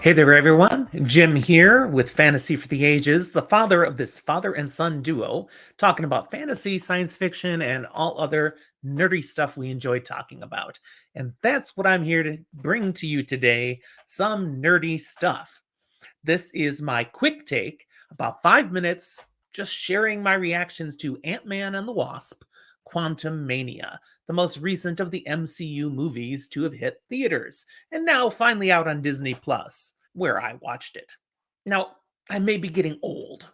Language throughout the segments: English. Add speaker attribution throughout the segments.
Speaker 1: Hey there, everyone. Jim here with Fantasy for the Ages, the father of this father and son duo, talking about fantasy, science fiction, and all other nerdy stuff we enjoy talking about. And that's what I'm here to bring to you today, some nerdy stuff. This is my quick take, about 5 minutes, just sharing my reactions to Ant-Man and the Wasp, Quantumania, the most recent of the MCU movies to have hit theaters, and now finally out on Disney Plus, where I watched it. Now, I may be getting old,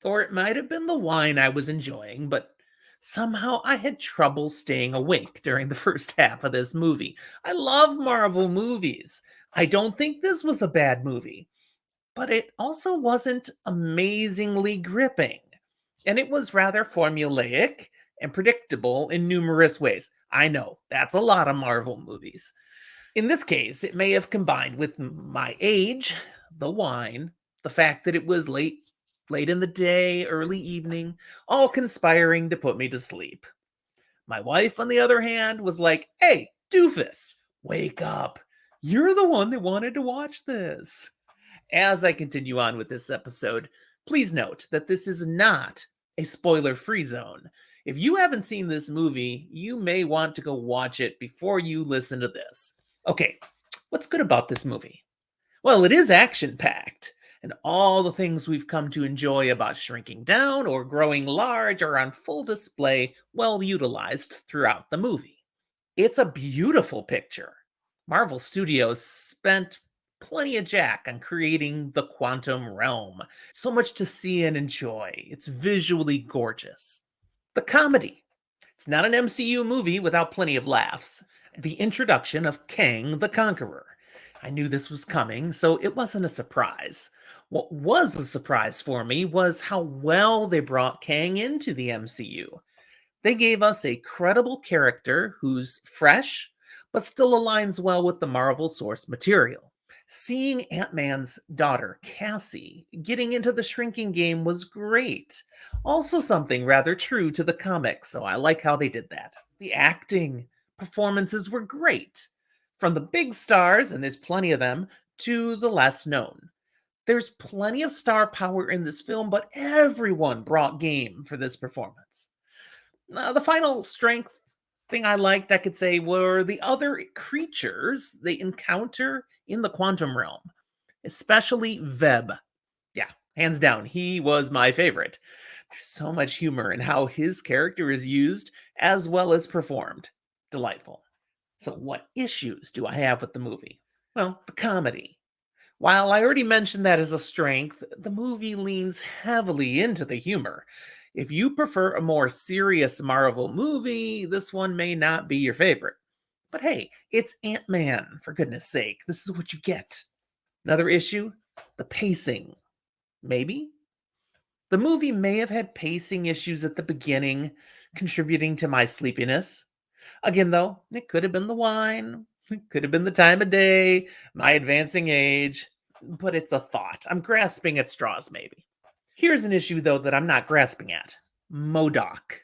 Speaker 1: or it might have been the wine I was enjoying, but somehow I had trouble staying awake during the first half of this movie. I love Marvel movies. I don't think this was a bad movie, but it also wasn't amazingly gripping. And it was rather formulaic and predictable in numerous ways. I know, that's a lot of Marvel movies. In this case, it may have combined with my age, the wine, the fact that it was late in the day, early evening, all conspiring to put me to sleep. My wife, on the other hand, was like, "Hey, doofus, wake up. You're the one that wanted to watch this." As I continue on with this episode, please note that this is not a spoiler free zone. If you haven't seen this movie, you may want to go watch it before you listen to this. Okay, what's good about this movie? Well, it is action packed, and all the things we've come to enjoy about shrinking down or growing large are on full display, well utilized throughout the movie. It's a beautiful picture. Marvel Studios spent plenty of jack on creating the quantum realm. So much to see and enjoy. It's visually gorgeous. The comedy. It's not an MCU movie without plenty of laughs. The introduction of Kang the Conqueror. I knew this was coming, so it wasn't a surprise. What was a surprise for me was how well they brought Kang into the MCU. They gave us a credible character who's fresh, but still aligns well with the Marvel source material. Seeing Ant-Man's daughter, Cassie, getting into the shrinking game was great. Also, something rather true to the comics, so I like how they did that. The acting performances were great. From the big stars, and there's plenty of them, to the less known. There's plenty of star power in this film, but everyone brought game for this performance. The final strength thing I liked, I could say, were the other creatures they encounter in the quantum realm, especially Veb. Yeah, hands down, he was my favorite. There's so much humor in how his character is used as well as performed. Delightful. So, what issues do I have with the movie? Well, the comedy. While I already mentioned that as a strength, the movie leans heavily into the humor. If you prefer a more serious Marvel movie, this one may not be your favorite. But hey, it's Ant-Man, for goodness sake. This is what you get. Another issue? The pacing. Maybe? The movie may have had pacing issues at the beginning, contributing to my sleepiness. Again, though, it could have been the wine, it could have been the time of day, my advancing age, but it's a thought. I'm grasping at straws, maybe. Here's an issue, though, that I'm not grasping at MODOK.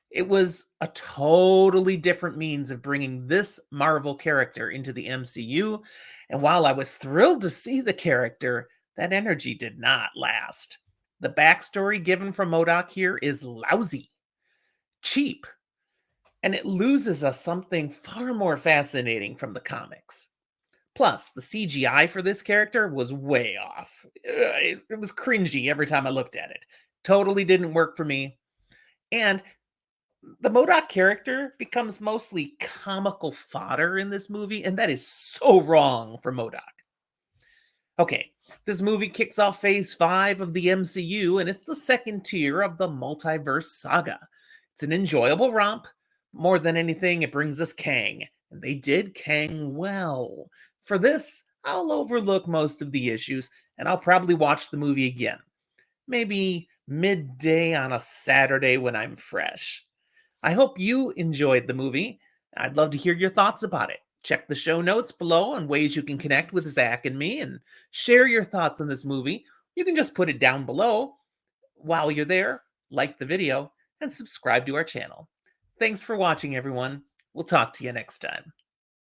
Speaker 1: It was a totally different means of bringing this Marvel character into the MCU, and while I was thrilled to see the character, that energy did not last. The backstory given from MODOK here is lousy, cheap, and it loses us something far more fascinating from the comics. Plus, the CGI for this character was way off. It was cringy every time I looked at it. Totally didn't work for me. And the MODOK character becomes mostly comical fodder in this movie, and that is so wrong for MODOK. Okay, this movie kicks off phase 5 of the MCU, and it's the second tier of the multiverse saga. It's an enjoyable romp. More than anything, it brings us Kang, and they did Kang well. For this, I'll overlook most of the issues, and I'll probably watch the movie again. Maybe midday on a Saturday when I'm fresh. I hope you enjoyed the movie. I'd love to hear your thoughts about it. Check the show notes below on ways you can connect with Zach and me and share your thoughts on this movie. You can just put it down below. While you're there, like the video and subscribe to our channel. Thanks for watching, everyone. We'll talk to you next time.